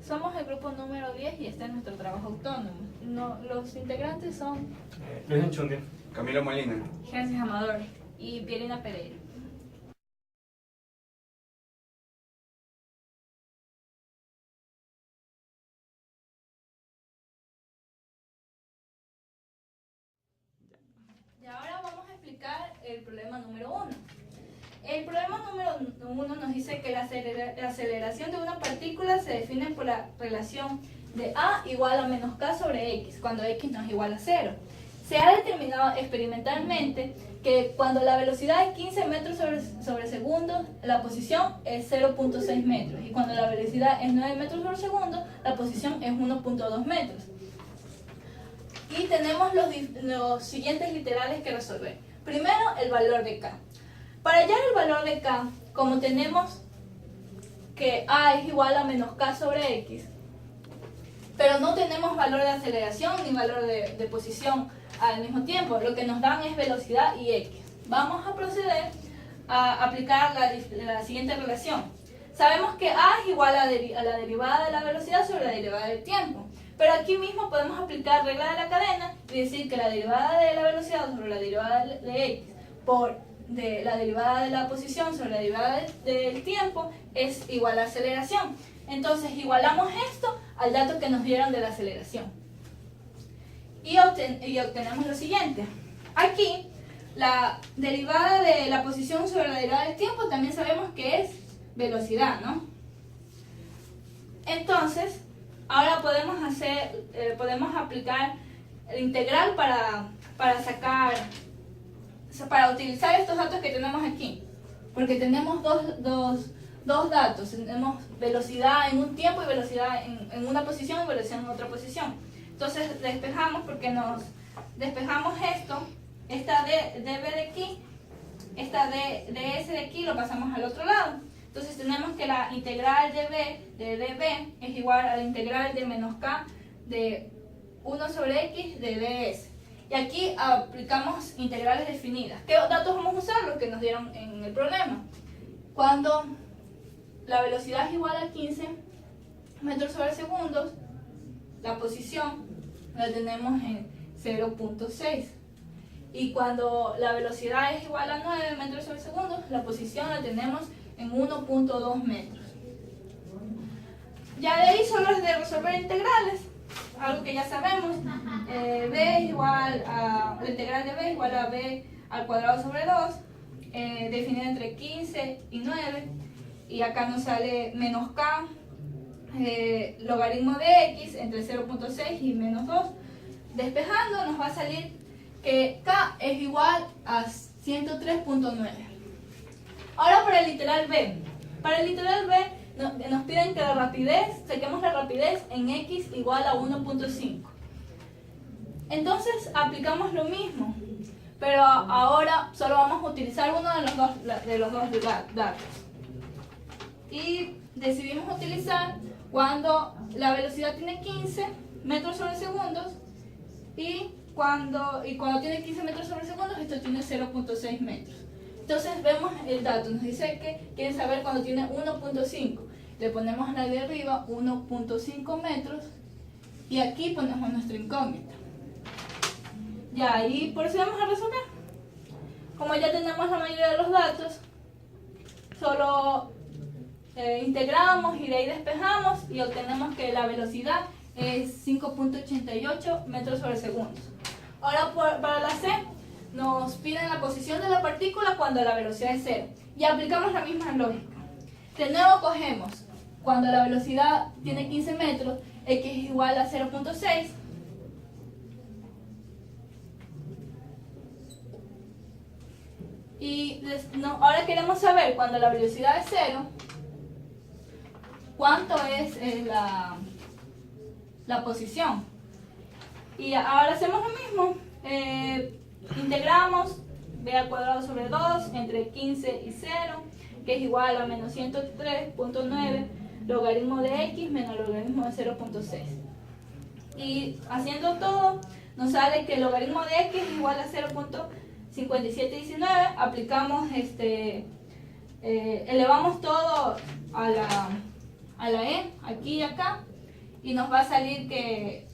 Somos el grupo número 10 y este es nuestro trabajo autónomo. Los integrantes son Luis Enchundia. Camilo Molina. Génesis Amador y Pierina Pereira. Y ahora vamos a explicar el problema número 1. El problema número 1 nos dice que la aceleración de una partícula se define por la relación de A igual a menos K sobre X, cuando X no es igual a 0. Se ha determinado experimentalmente que cuando la velocidad es 15 metros sobre segundo, la posición es 0.6 metros. Y cuando la velocidad es 9 metros sobre segundo, la posición es 1.2 metros. Y tenemos los siguientes literales que resolver. Primero, el valor de K. Para hallar el valor de K, como tenemos que A es igual a menos K sobre X, pero no tenemos valor de aceleración ni valor de posición al mismo tiempo, lo que nos dan es velocidad y X. Vamos a proceder a aplicar la siguiente relación. Sabemos que A es igual a la derivada de la velocidad sobre la derivada del tiempo, pero aquí mismo podemos aplicar regla de la cadena y decir que la derivada de la velocidad sobre la derivada de X por la derivada de la posición sobre la derivada del tiempo es igual a aceleración. Entonces igualamos esto al dato que nos dieron de la aceleración. Y obtenemos lo siguiente. Aquí, la derivada de la posición sobre la derivada del tiempo también sabemos que es velocidad, ¿no? Entonces, ahora podemos aplicar el integral para utilizar estos datos que tenemos aquí. Porque tenemos dos datos. Tenemos velocidad en un tiempo y velocidad en una posición y velocidad en otra posición. Entonces despejamos despejamos esto, esta dB de aquí, esta ds de aquí lo pasamos al otro lado. Entonces tenemos que la integral de dB es igual a la integral de menos k de 1 sobre x de ds. Y aquí aplicamos integrales definidas. ¿Qué datos vamos a usar? Los que nos dieron en el problema. Cuando la velocidad es igual a 15 metros sobre segundos, la posición la tenemos en 0.6. Y cuando la velocidad es igual a 9 metros sobre segundos, la posición la tenemos en 1.2 metros. Ya de ahí solo es de resolver integrales, algo que ya sabemos. B es igual a, la integral de B es igual a B al cuadrado sobre 2, definida entre 15 y 9. Y acá nos sale menos K, logaritmo de X entre 0.6 y menos 2. Despejando nos va a salir que K es igual a 103.9. Ahora para el literal B. Para el literal B nos piden que la rapidez, saquemos la rapidez en X igual a 1.5. Entonces aplicamos lo mismo, pero ahora solo vamos a utilizar uno de los dos datos. Y decidimos utilizar cuando la velocidad tiene 15 metros sobre segundos y cuando tiene 15 metros sobre segundos esto tiene 0.6 metros. Entonces vemos el dato, nos dice que quieren saber cuando tiene 1.5. Le ponemos la de arriba 1.5 metros y aquí ponemos nuestra incógnita. Ya, y por eso vamos a resolver. Como ya tenemos la mayoría de los datos, solo integramos y de ahí despejamos y obtenemos que la velocidad es 5.88 metros sobre segundos. Ahora para la C nos piden la posición de la partícula cuando la velocidad es 0 y aplicamos la misma lógica. De nuevo cogemos cuando la velocidad tiene 15 metros, x es igual a 0.6. Y ahora queremos saber cuando la velocidad es 0, cuánto es la posición. Y ahora hacemos lo mismo. Integramos b al cuadrado sobre 2 entre 15 y 0, que es igual a menos 103.9 logaritmo de x menos logaritmo de 0.6. Y haciendo todo, nos sale que el logaritmo de x es igual a 0.5719. Aplicamos elevamos todo a la e, aquí y acá, y nos va a salir que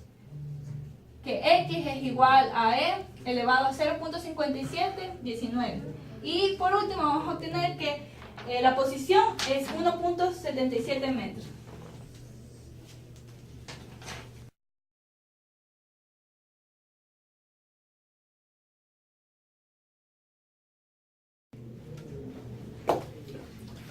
x es igual a e elevado a 0.5719. Y por último vamos a obtener que la posición es 1.77 metros.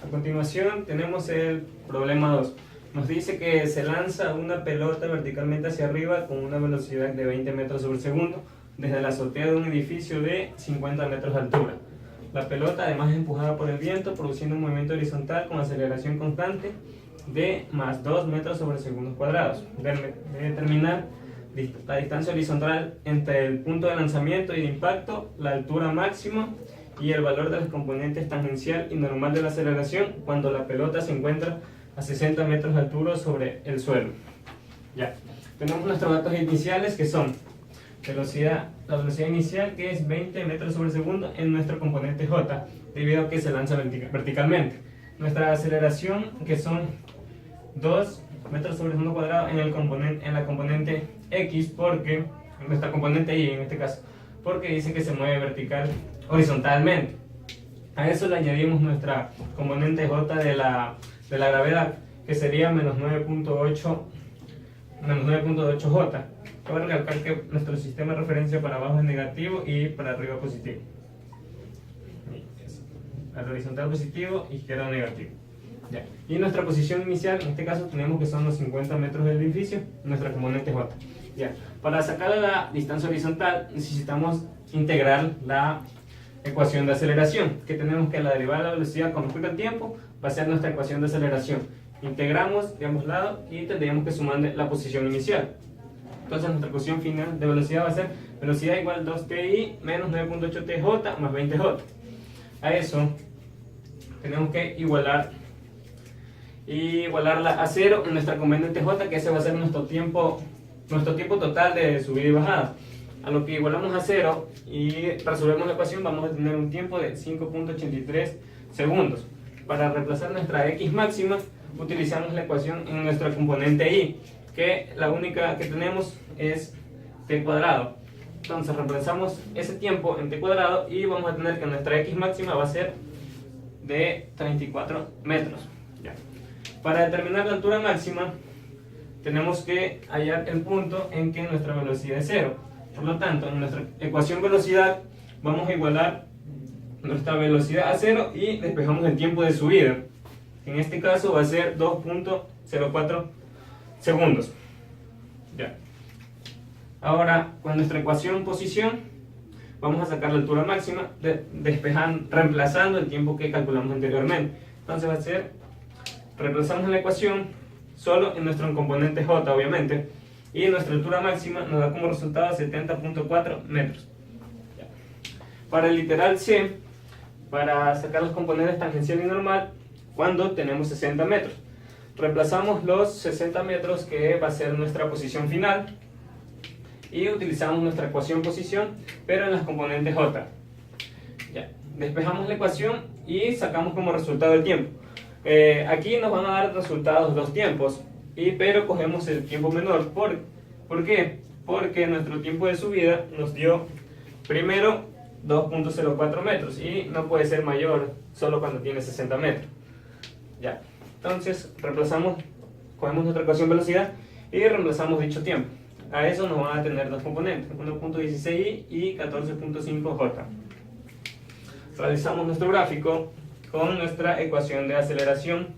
A continuación tenemos el problema 2. Nos dice que se lanza una pelota verticalmente hacia arriba con una velocidad de 20 metros sobre segundo desde la azotea de un edificio de 50 metros de altura. La pelota además es empujada por el viento produciendo un movimiento horizontal con aceleración constante de más 2 metros sobre segundos cuadrados. Debe determinar la distancia horizontal entre el punto de lanzamiento y de impacto, la altura máxima y el valor de los componentes tangencial y normal de la aceleración cuando la pelota se encuentra a 60 metros de altura sobre el suelo. Ya, tenemos nuestros datos iniciales que son la velocidad inicial, que es 20 metros sobre segundo en nuestro componente J, debido a que se lanza verticalmente. Nuestra aceleración, que son 2 metros sobre segundo cuadrado en la componente X, porque nuestra componente Y en este caso, porque dice que se mueve horizontalmente. A eso le añadimos nuestra componente J de la gravedad, que sería menos 9.8 J. Cabe recalcar que nuestro sistema de referencia para abajo es negativo y para arriba positivo. Al horizontal positivo, izquierda negativo. Ya. Y nuestra posición inicial, en este caso tenemos que son los 50 metros del edificio, nuestra componente J. Ya. Para sacar la distancia horizontal necesitamos integrar la ecuación de aceleración, que tenemos que la derivada de la velocidad con respecto al tiempo va a ser nuestra ecuación de aceleración. Integramos de ambos lados y tendríamos que sumar la posición inicial. Entonces nuestra ecuación final de velocidad va a ser velocidad igual 2ti menos 9.8 tj más 20j. A eso tenemos que igualarla a 0 en nuestra componente j, que ese va a ser nuestro tiempo total de subida y bajada. A lo que igualamos a 0 y resolvemos la ecuación, vamos a tener un tiempo de 5.83 segundos. Para reemplazar nuestra x máxima, utilizamos la ecuación en nuestra componente y, que la única que tenemos es t cuadrado. Entonces reemplazamos ese tiempo en t cuadrado y vamos a tener que nuestra x máxima va a ser de 34 metros. Ya. Para determinar la altura máxima, tenemos que hallar el punto en que nuestra velocidad es 0. Por lo tanto, en nuestra ecuación velocidad vamos a igualar nuestra velocidad a 0 y despejamos el tiempo de subida. En este caso va a ser 2.04 segundos. Ya. Ahora, con nuestra ecuación posición, vamos a sacar la altura máxima reemplazando el tiempo que calculamos anteriormente. Entonces va a ser, reemplazamos la ecuación solo en nuestro componente j, obviamente, y nuestra altura máxima nos da como resultado 70.4 metros. Ya. Para el literal C, para sacar los componentes tangencial y normal, cuando tenemos 60 metros, reemplazamos los 60 metros, que va a ser nuestra posición final, y utilizamos nuestra ecuación posición, pero en las componentes j. Ya. Despejamos la ecuación y sacamos como resultado el tiempo. Aquí nos van a dar resultados dos tiempos, pero cogemos el tiempo menor. ¿Por qué? Porque nuestro tiempo de subida nos dio primero 2.04 metros y no puede ser mayor solo cuando tiene 60 metros. Ya. Entonces cogemos nuestra ecuación velocidad y reemplazamos dicho tiempo. A eso nos van a tener dos componentes, 1.16i y 14.5j. Realizamos nuestro gráfico con nuestra ecuación de aceleración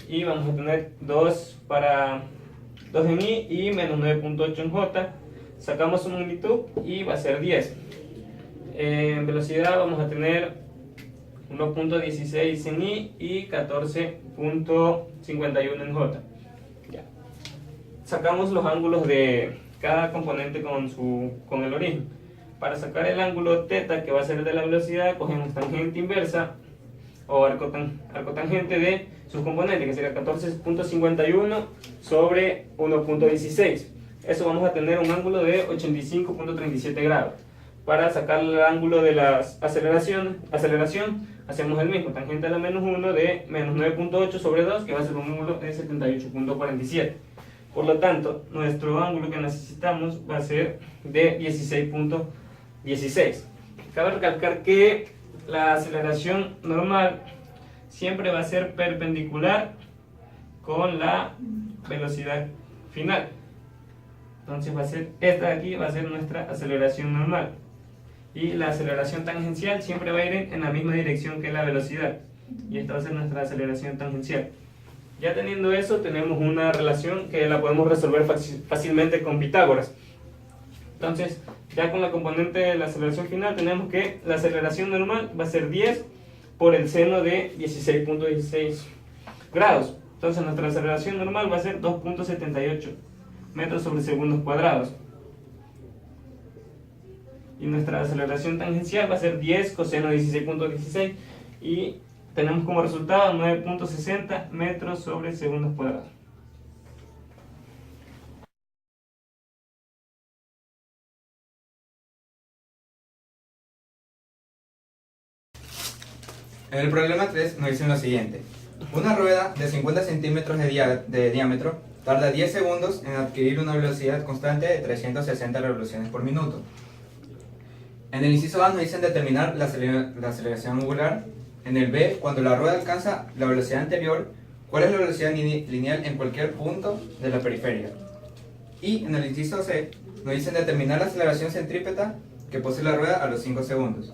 y vamos a tener 2 en i y menos 9.8 en j. Sacamos su magnitud y va a ser 10. En velocidad vamos a tener 1.16 en i y 14.51 en j. Ya. Sacamos los ángulos de cada componente con el origen. Para sacar el ángulo θ, que va a ser de la velocidad, cogemos tangente inversa o arco tangente de sus componentes, que sería 14.51 sobre 1.16. Eso vamos a tener un ángulo de 85.37 grados. Para sacar el ángulo de la aceleración, hacemos el mismo, tangente a la menos 1 de menos 9.8 sobre 2, que va a ser un ángulo de 78.47. Por lo tanto, nuestro ángulo que necesitamos va a ser de 16.16. Cabe recalcar que la aceleración normal siempre va a ser perpendicular con la velocidad final. Entonces va a ser esta de aquí, va a ser nuestra aceleración normal. Y la aceleración tangencial siempre va a ir en la misma dirección que la velocidad. Y esta va a ser nuestra aceleración tangencial. Ya teniendo eso, tenemos una relación que la podemos resolver fácilmente con Pitágoras. Entonces, ya con la componente de la aceleración final, tenemos que la aceleración normal va a ser 10 por el seno de 16.16 grados. Entonces, nuestra aceleración normal va a ser 2.78 metros sobre segundos cuadrados. Y nuestra aceleración tangencial va a ser 10 coseno de 16.16 y tenemos como resultado 9.60 metros sobre segundos cuadrados. En el problema 3 nos dicen lo siguiente. Una rueda de 50 centímetros de diámetro tarda 10 segundos en adquirir una velocidad constante de 360 revoluciones por minuto. En el inciso A nos dicen determinar la aceleración angular. En el B, cuando la rueda alcanza la velocidad anterior, ¿cuál es la velocidad lineal en cualquier punto de la periferia? Y en el inciso C nos dicen determinar la aceleración centrípeta que posee la rueda a los 5 segundos.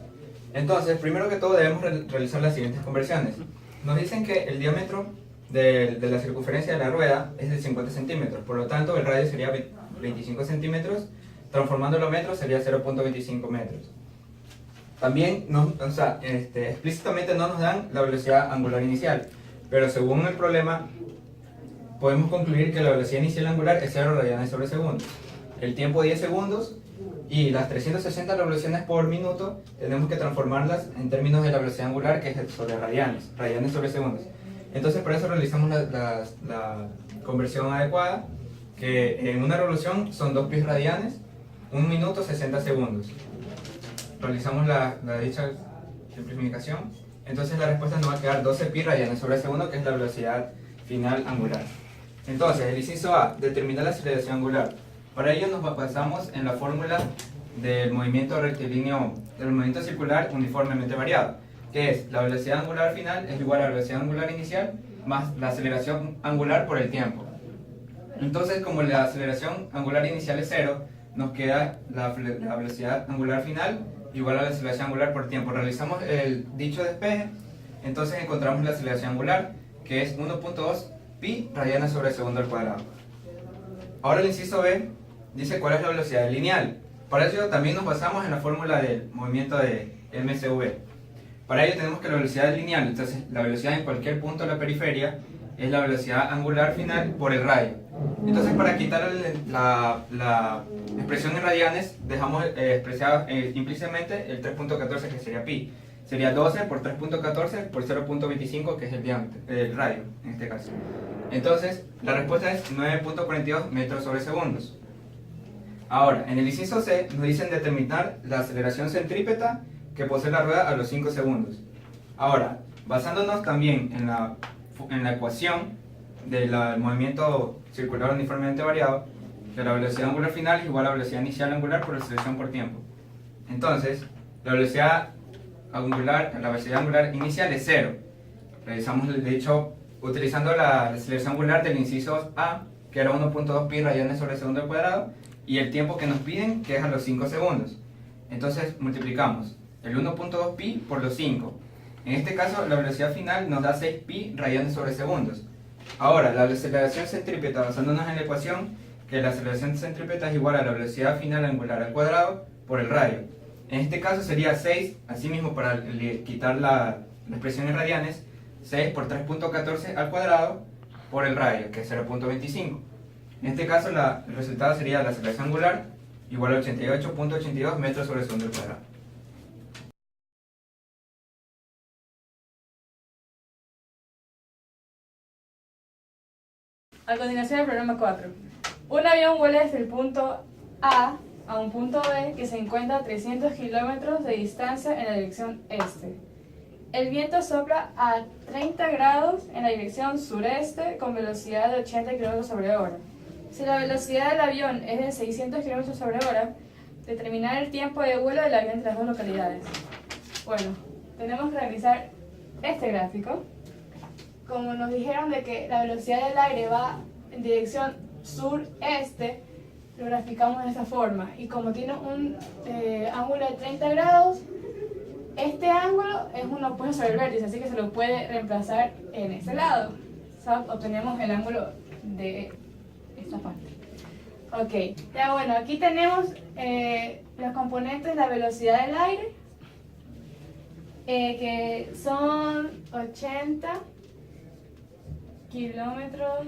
Entonces, primero que todo debemos realizar las siguientes conversiones. Nos dicen que el diámetro de la circunferencia de la rueda es de 50 centímetros, por lo tanto el radio sería 25 centímetros, transformándolo a metros sería 0.25 metros. También, explícitamente no nos dan la velocidad angular inicial, pero según el problema podemos concluir que la velocidad inicial angular es 0 radianes sobre segundo. El tiempo 10 segundos y las 360 revoluciones por minuto tenemos que transformarlas en términos de la velocidad angular, que es sobre radianes sobre segundos. Entonces por eso realizamos la conversión adecuada, que en una revolución son 2 pi radianes, 1 minuto 60 segundos. Realizamos la dicha simplificación, entonces la respuesta nos va a quedar 12 pi radianes sobre segundo, que es la velocidad final angular. Entonces, el inciso A, determinar la aceleración angular. Para ello nos basamos en la fórmula del movimiento rectilíneo, del movimiento circular uniformemente variado, que es la velocidad angular final es igual a la velocidad angular inicial más la aceleración angular por el tiempo. Entonces, como la aceleración angular inicial es 0, nos queda la velocidad angular final igual a la aceleración angular por tiempo. Realizamos el dicho despeje, entonces encontramos la aceleración angular, que es 1.2 pi radianes sobre segundo al cuadrado. Ahora el inciso B dice cuál es la velocidad lineal. Para ello también nos basamos en la fórmula del movimiento de mcv. Para ello tenemos que la velocidad lineal, entonces la velocidad en cualquier punto de la periferia, es la velocidad angular final por el radio. Entonces, para quitar la expresión en radianes, dejamos expresado implícitamente el 3.14, que sería pi. Sería 12 por 3.14 por 0.25, que es el diámetro, el radio en este caso. Entonces, la respuesta es 9.42 metros sobre segundos. Ahora, en el inciso C nos dicen determinar la aceleración centrípeta que posee la rueda a los 5 segundos. Ahora, basándonos también en la ecuación del movimiento circular uniformemente variado, que la velocidad angular final es igual a la velocidad inicial angular por aceleración por tiempo. Entonces, la velocidad angular inicial es 0. Realizamos el hecho utilizando la aceleración angular del inciso A, que era 1.2 pi radianes sobre segundo al cuadrado, y el tiempo que nos piden, que es a los 5 segundos. Entonces multiplicamos el 1.2 pi por los 5. En este caso, la velocidad final nos da 6 pi radianes sobre segundos. Ahora, la aceleración centrípeta, basándonos en la ecuación, que la aceleración centrípeta es igual a la velocidad final angular al cuadrado por el radio. En este caso sería 6, asimismo para quitar la expresión en radianes, 6 por 3.14 al cuadrado por el radio, que es 0.25. En este caso el resultado sería la aceleración angular igual a 88.82 metros sobre segundo al cuadrado. A continuación, el problema 4. Un avión vuela desde el punto A a un punto B que se encuentra a 300 kilómetros de distancia en la dirección este. El viento sopla a 30 grados en la dirección sureste con velocidad de 80 kilómetros sobre hora. Si la velocidad del avión es de 600 km/h, determinar el tiempo de vuelo del avión entre las dos localidades. Bueno, tenemos que realizar este gráfico. Como nos dijeron de que la velocidad del aire va en dirección sur-este, lo graficamos de esta forma. Y como tiene un ángulo de 30 grados, este ángulo es un opuesto sobre el vértice, así que se lo puede reemplazar en este lado. Obtenemos el ángulo de esta parte. Ok, ya bueno, aquí tenemos los componentes de la velocidad del aire, que son 80 km/h,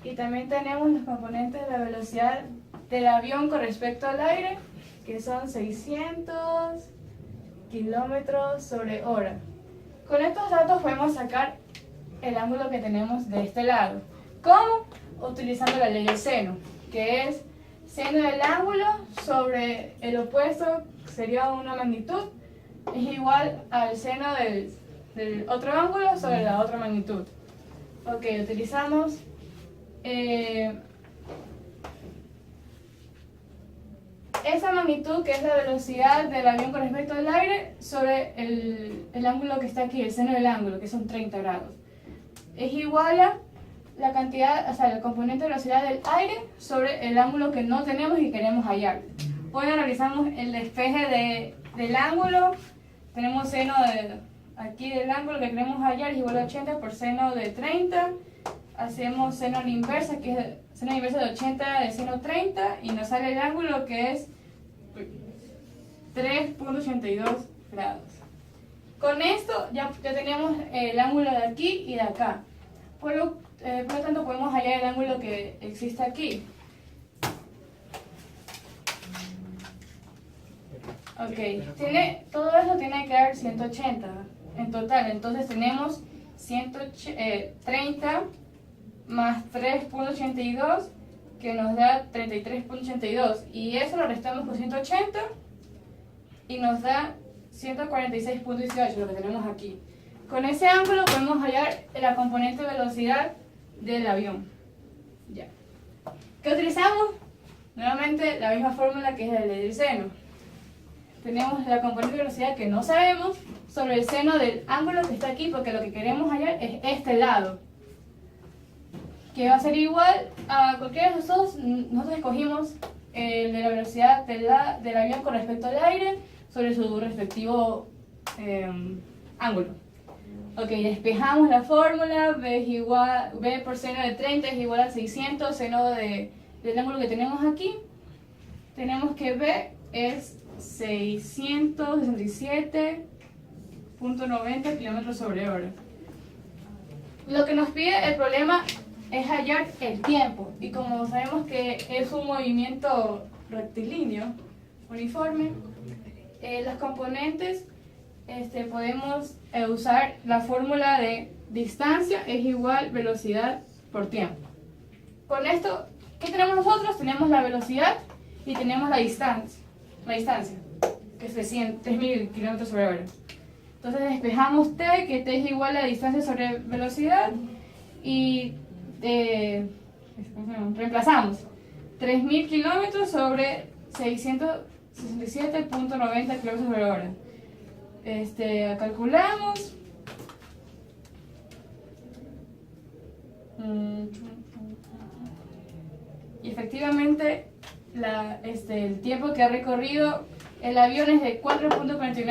y también tenemos los componentes de la velocidad del avión con respecto al aire, que son 600 km/h. Con estos datos podemos sacar el ángulo que tenemos de este lado. ¿Cómo? Utilizando la ley del seno, que es seno del ángulo sobre el opuesto, sería una magnitud, es igual al seno del otro ángulo sobre la otra magnitud. Ok, utilizamos esa magnitud, que es la velocidad del avión con respecto al aire, sobre el ángulo que está aquí, el seno del ángulo, que son 30 grados. Es igual a la cantidad, o sea, el componente de velocidad del aire sobre el ángulo que no tenemos y queremos hallar. Hoy analizamos el despeje del ángulo. Tenemos seno aquí del ángulo que queremos hallar es igual a 80 por seno de 30. Hacemos seno a la inversa, que es seno a la inversa de 80 de seno 30, y nos sale el ángulo que es 3.82 grados. Con esto ya tenemos el ángulo de aquí y de acá. Por lo tanto podemos hallar el ángulo que existe aquí. Ok, todo eso tiene que dar 180 en total. Entonces tenemos 130 más 3.82, que nos da 33.82. Y eso lo restamos con 180 y nos da 146.18, lo que tenemos aquí. Con ese ángulo podemos hallar la componente de velocidad del avión. Ya. ¿Qué utilizamos? Nuevamente la misma fórmula que es la ley del seno. Tenemos la componente de velocidad que no sabemos sobre el seno del ángulo que está aquí, porque lo que queremos hallar es este lado, que va a ser igual a cualquiera de esos dos. Nosotros escogimos el de la velocidad del avión con respecto al aire sobre su respectivo ángulo. Ok, despejamos la fórmula. B por seno de 30 es igual a 600 seno del ángulo que tenemos aquí. Tenemos que B es 667.90 km/h. Lo que nos pide el problema es hallar el tiempo, y como sabemos que es un movimiento rectilíneo, uniforme, los componentes, podemos usar la fórmula de distancia es igual velocidad por tiempo. Con esto, ¿qué tenemos nosotros? Tenemos la velocidad y tenemos la distancia, que es 3.000 km/h. Entonces despejamos t, que t es igual a distancia sobre velocidad, y reemplazamos 3.000 kilómetros sobre 667.90 km/h. Calculamos. Y efectivamente el tiempo que ha recorrido el avión es de 4.49 horas.